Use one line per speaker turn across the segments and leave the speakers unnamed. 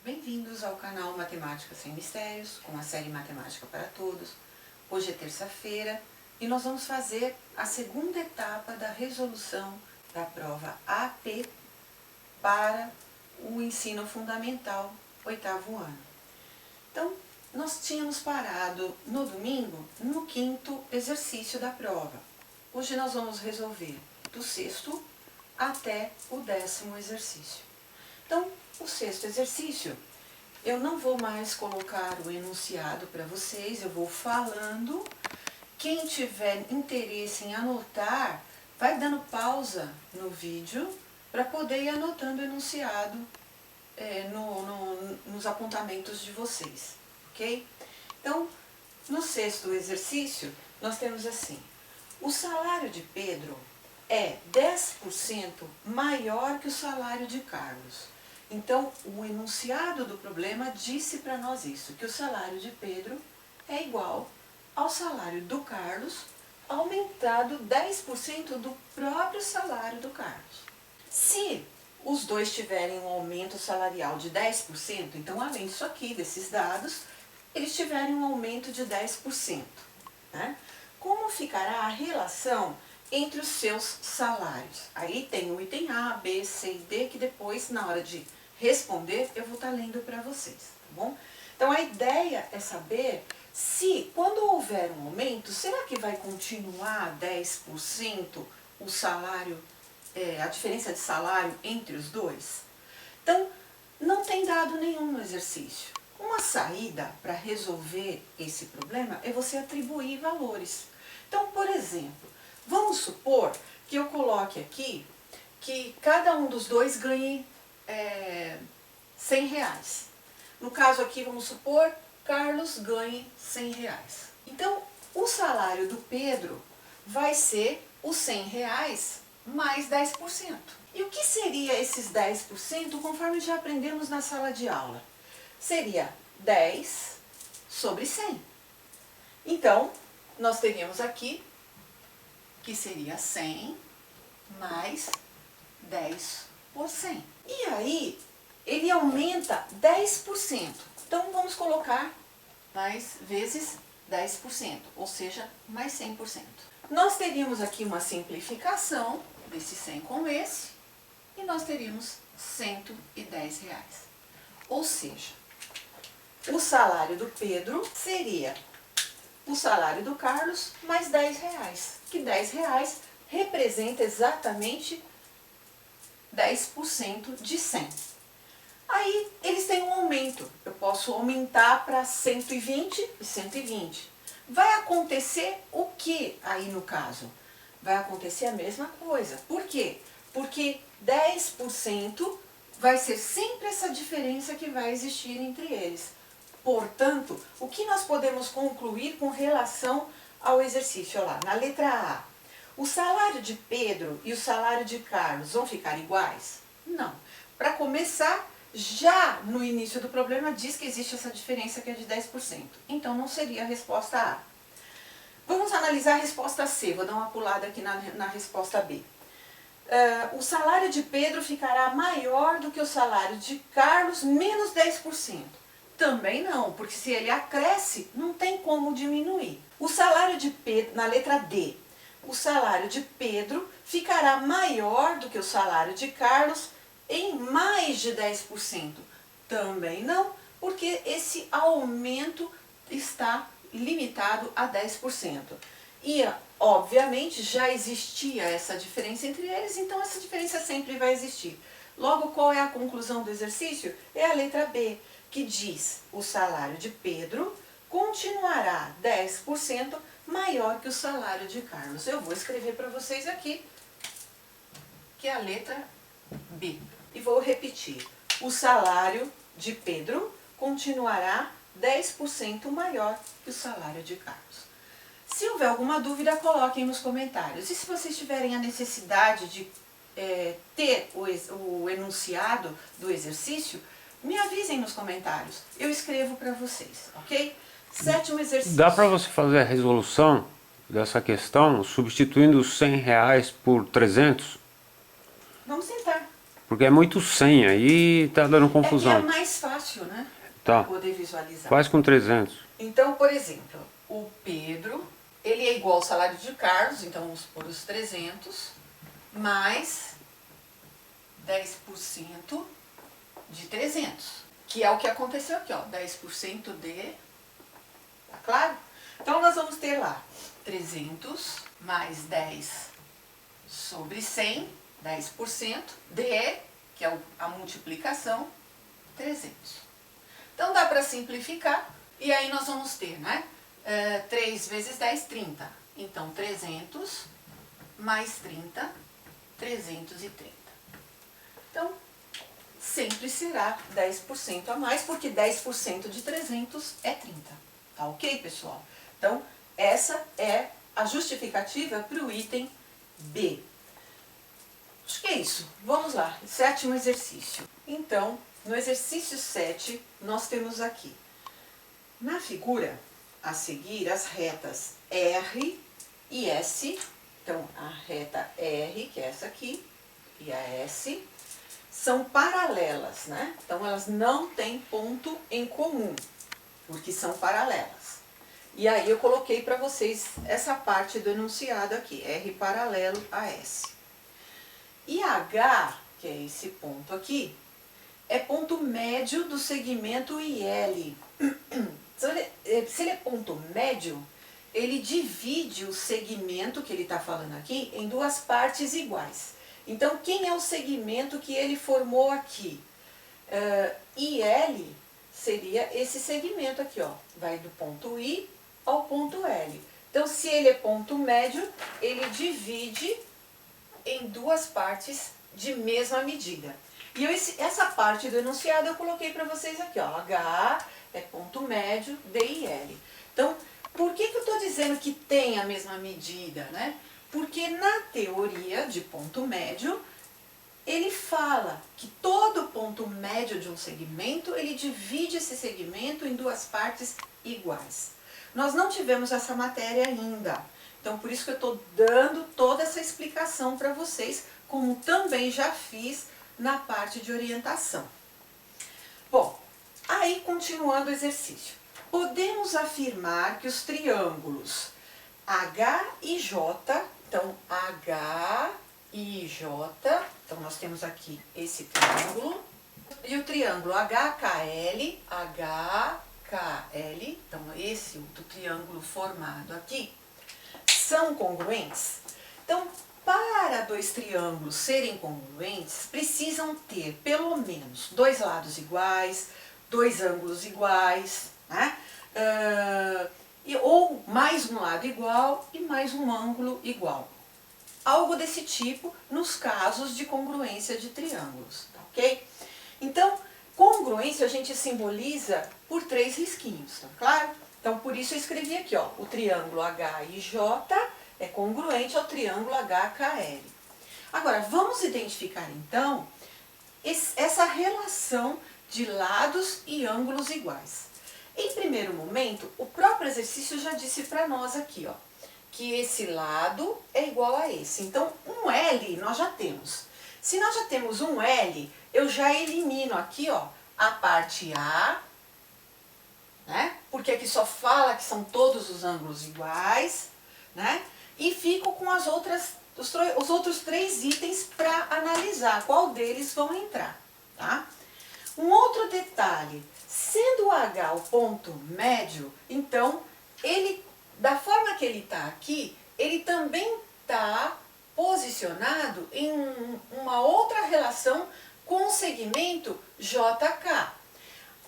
Bem-vindos ao canal Matemática Sem Mistérios, com a série Matemática para Todos. Hoje é terça-feira e nós vamos fazer a segunda etapa da resolução da prova AP para o ensino fundamental, oitavo ano. Então, nós tínhamos parado no domingo no quinto exercício da prova. Hoje nós vamos resolver do sexto até o 10º exercício. Então, o sexto exercício, eu não vou mais colocar o enunciado para vocês, eu vou falando. Quem tiver interesse em anotar, vai dando pausa no vídeo para poder ir anotando o enunciado nos apontamentos de vocês, ok? Então, no sexto exercício, nós temos assim: o salário de Pedro é 10% maior que o salário de Carlos. Então, o enunciado do problema disse para nós isso, que o salário de Pedro é igual ao salário do Carlos, aumentado 10% do próprio salário do Carlos. Se os dois tiverem um aumento salarial de 10%, então, além disso aqui, desses dados, eles tiverem um aumento de 10%. Né? Como ficará a relação entre os seus salários? Aí tem o item A, B, C e D, que depois, na hora de responder, eu vou estar lendo para vocês, tá bom? Então, a ideia é saber se, quando houver um aumento, será que vai continuar 10% o salário, a diferença de salário entre os dois? Então, não tem dado nenhum no exercício. Uma saída para resolver esse problema é você atribuir valores. Então, por exemplo, vamos supor que eu coloque aqui que cada um dos dois ganhe R$100. No caso aqui, vamos supor, Carlos ganhe R$100. Então, o salário do Pedro vai ser os R$100 mais 10%. E o que seria esses 10% conforme já aprendemos na sala de aula? Seria 10 sobre 100. Então, nós teríamos aqui que seria 100 mais 10 por 100. E aí, ele aumenta 10%. Então, vamos colocar mais vezes 10%, ou seja, mais 100%. Nós teríamos aqui uma simplificação desse 100 com esse, e nós teríamos R$110. Ou seja, o salário do Pedro seria o salário do Carlos mais R$10, que R$10 representa exatamente 10% de 100. Aí, eles têm um aumento. Eu posso aumentar para 120 e 120. Vai acontecer o que aí no caso? Vai acontecer a mesma coisa. Por quê? Porque 10% vai ser sempre essa diferença que vai existir entre eles. Portanto, o que nós podemos concluir com relação ao exercício? Olha lá, na letra A, o salário de Pedro e o salário de Carlos vão ficar iguais? Não. Para começar, já no início do problema diz que existe essa diferença que é de 10%. Então, não seria a resposta A. Vamos analisar a resposta C. Vou dar uma pulada aqui na resposta B. O salário de Pedro ficará maior do que o salário de Carlos menos 10%. Também não, porque se ele acresce, não tem como diminuir. O salário de Pedro, na letra D, o salário de Pedro ficará maior do que o salário de Carlos em mais de 10%. Também não, porque esse aumento está limitado a 10%. E, obviamente, já existia essa diferença entre eles, então essa diferença sempre vai existir. Logo, qual é a conclusão do exercício? É a letra B, que diz: o salário de Pedro continuará 10% maior que o salário de Carlos. Eu vou escrever para vocês aqui, que é a letra B. E vou repetir: o salário de Pedro continuará 10% maior que o salário de Carlos. Se houver alguma dúvida, coloquem nos comentários. E se vocês tiverem a necessidade de ter o enunciado do exercício, me avisem nos comentários. Eu escrevo para vocês, ok? Sétimo exercício.
Dá para você fazer a resolução dessa questão substituindo os R$100 por 300?
Vamos tentar.
Porque é muito 100 aí, tá dando confusão.
É mais fácil fácil, né?
Tá.
Poder visualizar.
Faz com 300.
Então, por exemplo, o Pedro, ele é igual ao salário de Carlos, então vamos pôr os 300, mais 10% de 300, que é o que aconteceu aqui, ó, 10% de... Tá claro? Então, nós vamos ter lá 300 mais 10 sobre 100, 10%, de, que é a multiplicação, 300. Então, dá para simplificar, e aí nós vamos ter, né? 3 vezes 10, 30. Então, 300 mais 30, 330. Então, sempre será 10% a mais, porque 10% de 300 é 30. Tá ok, pessoal? Então, essa é a justificativa para o item B. Acho que é isso. Vamos lá. 7º exercício. Então, no exercício 7, nós temos aqui, na figura a seguir, as retas R e S. Então, a reta R, que é essa aqui, e a S, são paralelas, né? Então, elas não têm ponto em comum, porque são paralelas. E aí eu coloquei para vocês essa parte do enunciado aqui, R paralelo a S. E H, que é esse ponto aqui, é ponto médio do segmento IL. Se ele é ponto médio, ele divide o segmento que ele está falando aqui em duas partes iguais. Então, quem é o segmento que ele formou aqui? IL seria esse segmento aqui, ó, vai do ponto I ao ponto L. Então, se ele é ponto médio, ele divide em duas partes de mesma medida. E essa parte do enunciado eu coloquei para vocês aqui, ó, H é ponto médio, D e L. Então, por que eu estou dizendo que tem a mesma medida, né? Porque na teoria de ponto médio, ele fala que todo ponto médio de um segmento, ele divide esse segmento em duas partes iguais. Nós não tivemos essa matéria ainda, então por isso que eu estou dando toda essa explicação para vocês, como também já fiz na parte de orientação. Bom, aí continuando o exercício. Podemos afirmar que os triângulos H e J, então H e J, então nós temos aqui esse triângulo, e o triângulo HKL, HKL, então esse outro triângulo formado aqui, são congruentes? Então, para dois triângulos serem congruentes, precisam ter pelo menos dois lados iguais, dois ângulos iguais, né? Ou mais um lado igual e mais um ângulo igual. Algo desse tipo nos casos de congruência de triângulos, tá ok? Então, congruência a gente simboliza por 3 risquinhos, tá claro? Então, por isso eu escrevi aqui, ó, o triângulo HIJ é congruente ao triângulo HKL. Agora, vamos identificar então essa relação de lados e ângulos iguais. Em primeiro momento, o próprio exercício já disse para nós aqui, ó, que esse lado é igual a esse. Então, um L nós já temos. Se nós já temos um L, eu já elimino aqui, ó, a parte A, né? Porque aqui só fala que são todos os ângulos iguais, né? E fico com os outros 3 itens para analisar qual deles vão entrar, tá? Um outro detalhe, sendo o H o ponto médio, então, ele, da forma que ele está aqui, ele também está posicionado em uma outra relação com o segmento JK.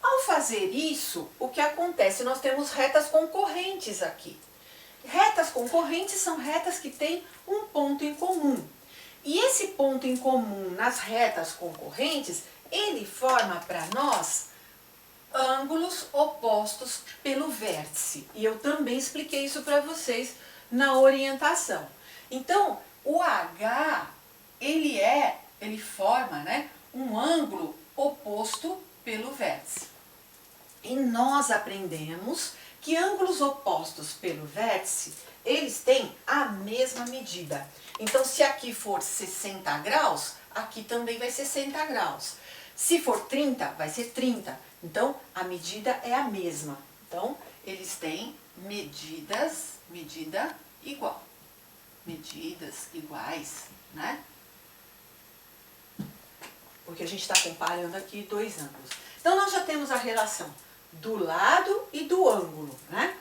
Ao fazer isso, o que acontece? Nós temos retas concorrentes aqui. Retas concorrentes são retas que têm um ponto em comum. E esse ponto em comum nas retas concorrentes, ele forma para nós ângulos opostos pelo vértice. E eu também expliquei isso para vocês na orientação. Então, o H, ele forma, né, um ângulo oposto pelo vértice. E nós aprendemos que ângulos opostos pelo vértice, eles têm a mesma medida. Então, se aqui for 60 graus, aqui também vai ser 60 graus. Se for 30, vai ser 30. Então, a medida é a mesma. Então, eles têm medida igual. Medidas iguais, né? Porque a gente está comparando aqui dois ângulos. Então, nós já temos a relação do lado e do ângulo, né?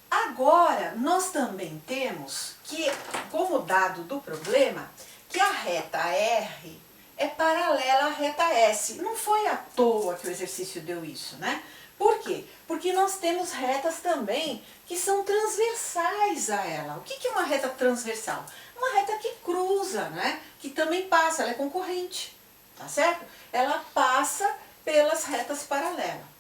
Agora, nós também temos que, como dado do problema, que a reta R é paralela à reta S. Não foi à toa que o exercício deu isso, né? Por quê? Porque nós temos retas também que são transversais a ela. O que é uma reta transversal? Uma reta que cruza, né? Que também passa, ela é concorrente, tá certo? Ela passa pelas retas paralelas.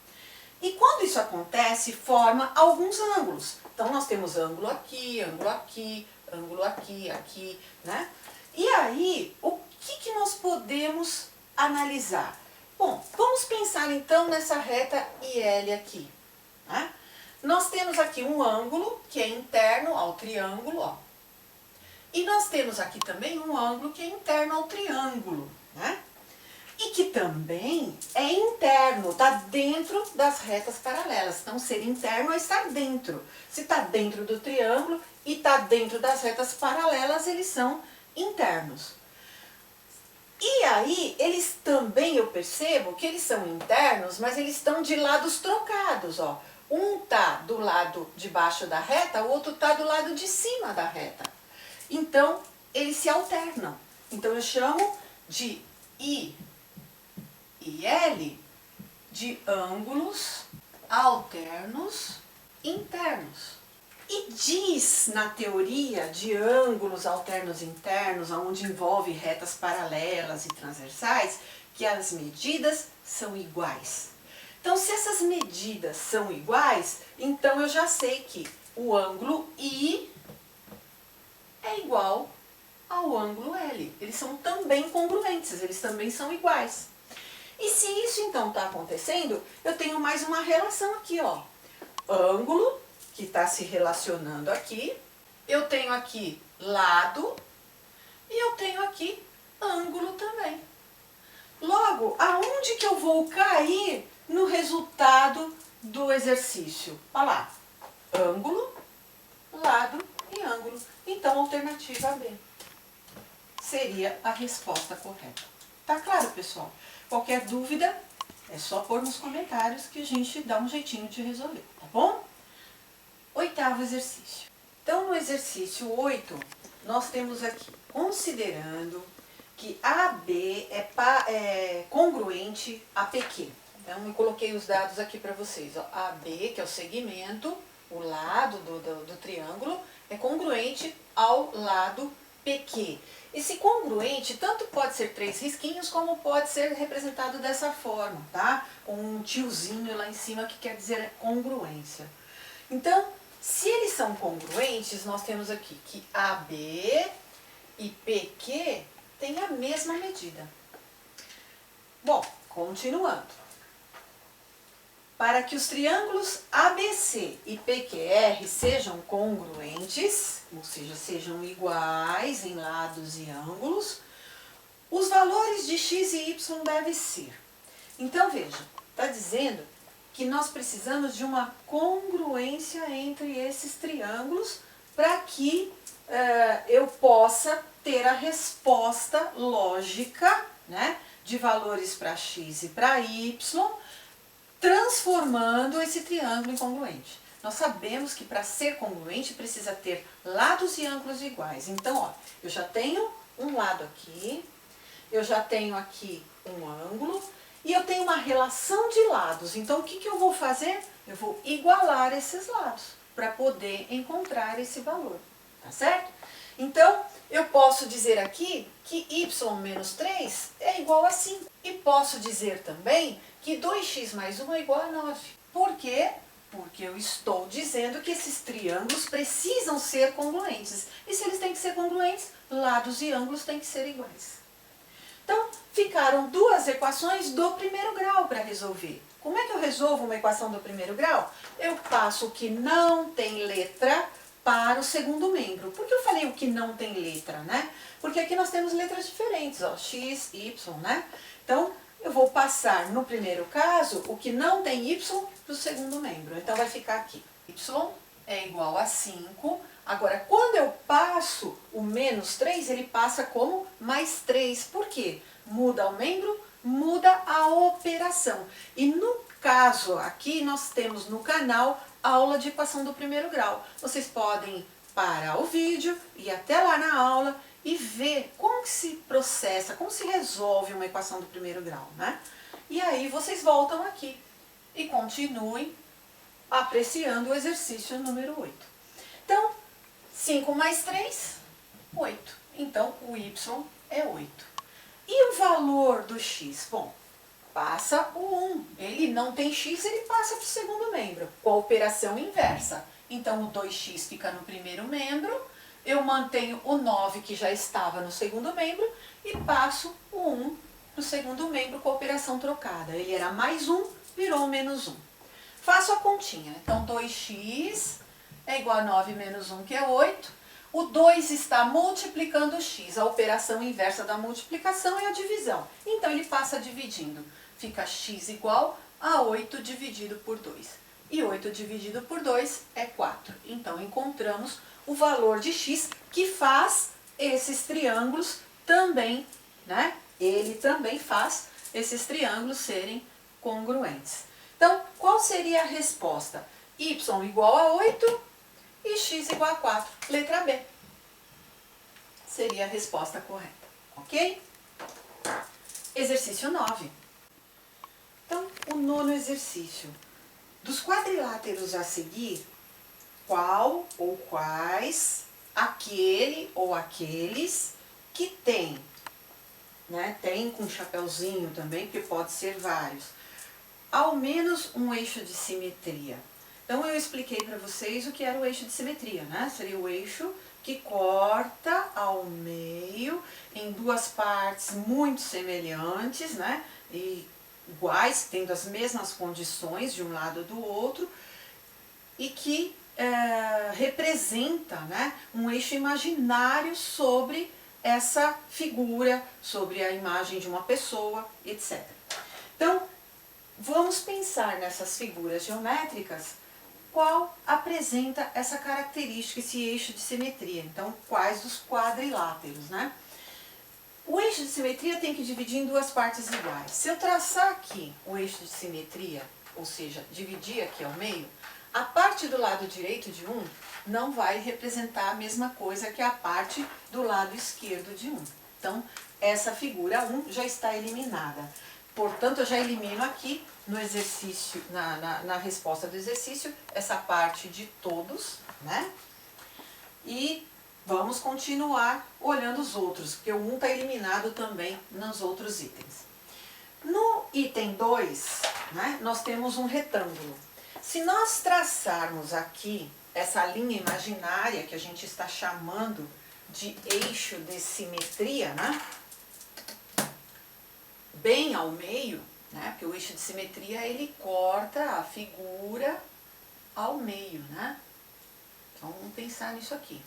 E quando isso acontece, forma alguns ângulos. Então, nós temos ângulo aqui, ângulo aqui, ângulo aqui, aqui, né? E aí, o que nós podemos analisar? Bom, vamos pensar então nessa reta IL aqui, né? Nós temos aqui um ângulo que é interno ao triângulo, ó. E nós temos aqui também um ângulo que é interno ao triângulo, né? E que também é interno, está dentro das retas paralelas. Então, ser interno é estar dentro. Se está dentro do triângulo e está dentro das retas paralelas, eles são internos. E aí, eles também, eu percebo que eles são internos, mas eles estão de lados trocados, ó. Um está do lado de baixo da reta, o outro está do lado de cima da reta. Então, eles se alternam. Então, eu chamo de I e L de ângulos alternos internos. E diz na teoria de ângulos alternos internos, onde envolve retas paralelas e transversais, que as medidas são iguais. Então, se essas medidas são iguais, então eu já sei que o ângulo I é igual ao ângulo L. Eles são também congruentes, eles também são iguais. E se isso então está acontecendo, eu tenho mais uma relação aqui, ó. Ângulo, que está se relacionando aqui. Eu tenho aqui lado e eu tenho aqui ângulo também. Logo, aonde que eu vou cair no resultado do exercício? Olha lá, ângulo, lado e ângulo. Então, alternativa B seria a resposta correta. Tá claro, pessoal? Qualquer dúvida, é só pôr nos comentários que a gente dá um jeitinho de resolver, tá bom? Oitavo exercício. Então, no exercício 8, nós temos aqui, considerando que AB é congruente a PQ. Então, eu coloquei os dados aqui para vocês. Ó. AB, que é o segmento, o lado do triângulo, é congruente ao lado PQ. Esse congruente tanto pode ser 3 risquinhos, como pode ser representado dessa forma, tá? Com um tiozinho lá em cima que quer dizer congruência. Então, se eles são congruentes, nós temos aqui que AB e PQ têm a mesma medida. Bom, continuando. Para que os triângulos ABC e PQR sejam congruentes, ou seja, sejam iguais em lados e ângulos, os valores de x e y devem ser. Então, veja, está dizendo que nós precisamos de uma congruência entre esses triângulos para que eu possa ter a resposta lógica, né, de valores para x e para y, transformando esse triângulo em congruente. Nós sabemos que para ser congruente precisa ter lados e ângulos iguais. Então, ó, eu já tenho um lado aqui, eu já tenho aqui um ângulo e eu tenho uma relação de lados. Então, o que eu vou fazer? Eu vou igualar esses lados para poder encontrar esse valor, tá certo? Então, eu posso dizer aqui que y menos 3 é igual a 5. E posso dizer também que 2x mais 1 é igual a 9. Por quê? Porque eu estou dizendo que esses triângulos precisam ser congruentes. E se eles têm que ser congruentes, lados e ângulos têm que ser iguais. Então, ficaram duas equações do primeiro grau para resolver. Como é que eu resolvo uma equação do primeiro grau? Eu passo o que não tem letra para o segundo membro. Por que eu falei o que não tem letra, né? Porque aqui nós temos letras diferentes, ó, x, y, né? Então, eu vou passar no primeiro caso o que não tem y para o segundo membro. Então vai ficar aqui. Y é igual a 5. Agora, quando eu passo o menos 3, ele passa como mais 3. Por quê? Muda o membro, muda a operação. E no caso aqui, nós temos no canal aula de equação do primeiro grau. Vocês podem parar o vídeo, ir até lá na aula e ver como que se processa, como se resolve uma equação do primeiro grau, né? E aí vocês voltam aqui e continuem apreciando o exercício número 8. Então, 5 mais 3, 8. Então, o y é 8. E o valor do x? Bom, passa o 1. Ele não tem x, ele passa para o segundo membro, com a operação inversa. Então, o 2x fica no primeiro membro, eu mantenho o 9 que já estava no segundo membro e passo o 1 para o segundo membro com a operação trocada. Ele era mais 1, virou menos 1. Faço a continha. Então, 2x é igual a 9 menos 1, que é 8. O 2 está multiplicando o x. A operação inversa da multiplicação é a divisão. Então, ele passa dividindo. Fica x igual a 8 dividido por 2. E 8 dividido por 2 é 4. Então, encontramos o valor de x, que faz esses triângulos também, né? Ele também faz esses triângulos serem congruentes. Então, qual seria a resposta? Y igual a 8 e x igual a 4. Letra B. Seria a resposta correta, ok? Exercício 9. Então, o nono exercício. Dos quadriláteros a seguir, qual ou quais aquele ou aqueles que tem, né? Tem com chapeuzinho também, porque pode ser vários, ao menos um eixo de simetria. Então, eu expliquei para vocês o que era o eixo de simetria, né? Seria o eixo que corta ao meio em duas partes muito semelhantes, né? E iguais, tendo as mesmas condições de um lado ou do outro, e que representa, né, um eixo imaginário sobre essa figura, sobre a imagem de uma pessoa, etc. Então, vamos pensar nessas figuras geométricas, qual apresenta essa característica, esse eixo de simetria. Então, quais dos quadriláteros, né? O eixo de simetria tem que dividir em duas partes iguais. Se eu traçar aqui o eixo de simetria, ou seja, dividir aqui ao meio, a parte do lado direito de 1 não vai representar a mesma coisa que a parte do lado esquerdo de 1. Então, essa figura 1 já está eliminada. Portanto, eu já elimino aqui no exercício, na resposta do exercício, essa parte de todos, né? E vamos continuar olhando os outros, porque o 1 está eliminado também nos outros itens. No item 2, né, nós temos um retângulo. Se nós traçarmos aqui essa linha imaginária que a gente está chamando de eixo de simetria, né, bem ao meio, né, porque o eixo de simetria ele corta a figura ao meio, né? Então vamos pensar nisso aqui.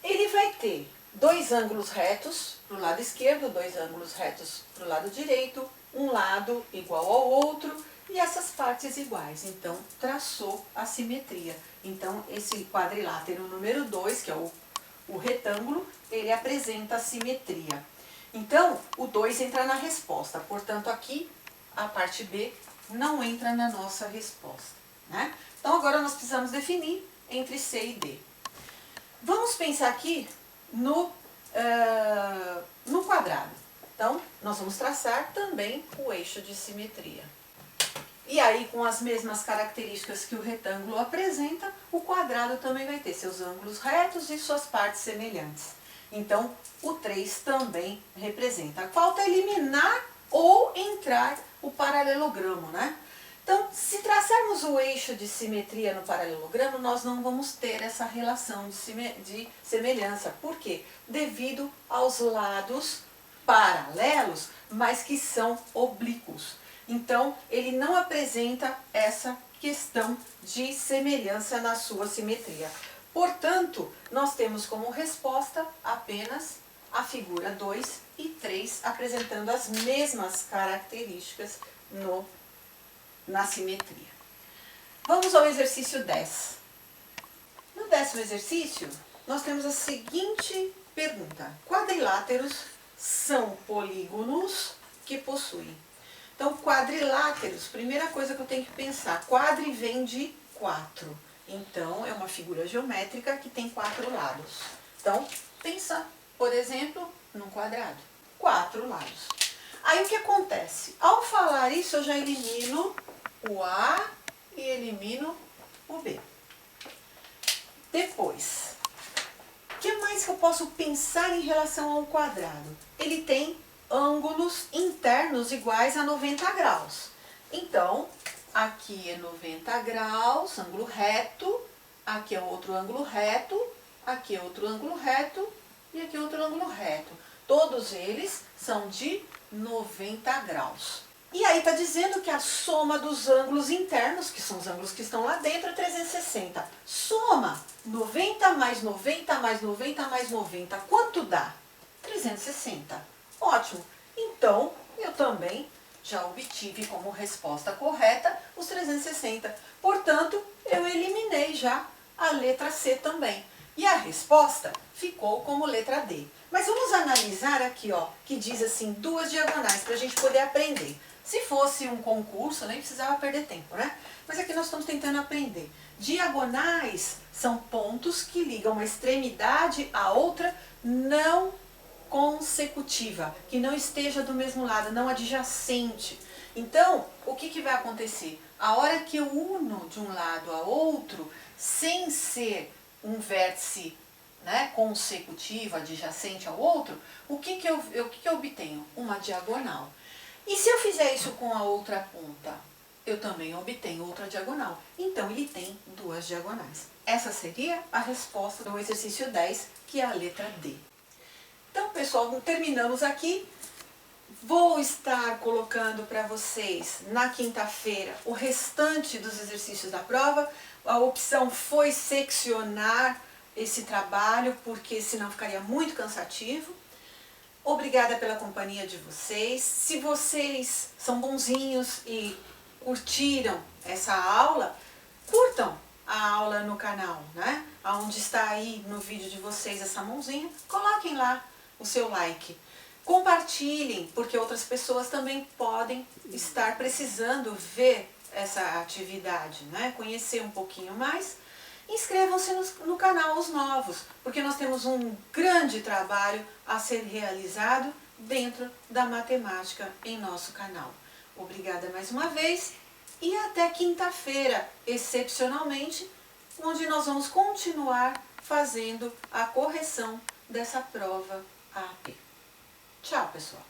Ele vai ter dois ângulos retos para o lado esquerdo, dois ângulos retos para o lado direito, um lado igual ao outro e essas partes iguais. Então, traçou a simetria. Então, esse quadrilátero número 2, que é o retângulo, ele apresenta a simetria. Então, o 2 entra na resposta. Portanto, aqui, a parte B não entra na nossa resposta, né? Então, agora nós precisamos definir entre C e D. Vamos pensar aqui no quadrado. Então, nós vamos traçar também o eixo de simetria. E aí, com as mesmas características que o retângulo apresenta, o quadrado também vai ter seus ângulos retos e suas partes semelhantes. Então, o 3 também representa. Falta eliminar ou entrar o paralelogramo, né? Então, se traçarmos o eixo de simetria no paralelogramo, nós não vamos ter essa relação de semelhança. Por quê? Devido aos lados paralelos, mas que são oblíquos. Então, ele não apresenta essa questão de semelhança na sua simetria. Portanto, nós temos como resposta apenas a figura 2 e 3 apresentando as mesmas características na simetria. Vamos ao exercício 10. No 10º exercício, nós temos a seguinte pergunta. Quadriláteros são polígonos que possuem. Então, quadriláteros, primeira coisa que eu tenho que pensar, quadri vem de 4. Então, é uma figura geométrica que tem 4 lados. Então, pensa, por exemplo, num quadrado. 4 lados. Aí, o que acontece? Ao falar isso, eu já elimino o A e elimino o B. Depois, o que mais que eu posso pensar em relação ao quadrado? Ele tem ângulos internos iguais a 90 graus. Então, aqui é 90 graus, ângulo reto, aqui é outro ângulo reto, aqui é outro ângulo reto e aqui é outro ângulo reto. Todos eles são de 90 graus. E aí está dizendo que a soma dos ângulos internos, que são os ângulos que estão lá dentro, é 360. Soma 90 mais 90 mais 90 mais 90. Quanto dá? 360. Ótimo. Então, eu também já obtive como resposta correta os 360. Portanto, eu eliminei já a letra C também. E a resposta ficou como letra D. Mas vamos analisar aqui, ó, que diz assim, 2 diagonais, para a gente poder aprender. Se fosse um concurso, nem precisava perder tempo, né? Mas aqui nós estamos tentando aprender. Diagonais são pontos que ligam uma extremidade à outra não consecutiva, que não esteja do mesmo lado, não adjacente. Então, o que vai acontecer? A hora que eu uno de um lado a outro, sem ser um vértice, né, consecutivo, adjacente ao outro, o que eu obtenho? Uma diagonal. E se eu fizer isso com a outra ponta? Eu também obtenho outra diagonal. Então, ele tem 2 diagonais. Essa seria a resposta do exercício 10, que é a letra D. Então, pessoal, terminamos aqui. Vou estar colocando para vocês, na quinta-feira, o restante dos exercícios da prova. A opção foi seccionar esse trabalho, porque senão ficaria muito cansativo. Obrigada pela companhia de vocês. Se vocês são bonzinhos e curtiram essa aula, curtam a aula no canal, né? Onde está aí no vídeo de vocês essa mãozinha, coloquem lá o seu like. Compartilhem, porque outras pessoas também podem estar precisando ver essa atividade, né? Conhecer um pouquinho mais. Inscrevam-se no canal os novos, porque nós temos um grande trabalho a ser realizado dentro da matemática em nosso canal. Obrigada mais uma vez e até quinta-feira, excepcionalmente, onde nós vamos continuar fazendo a correção dessa prova AP. Tchau, pessoal!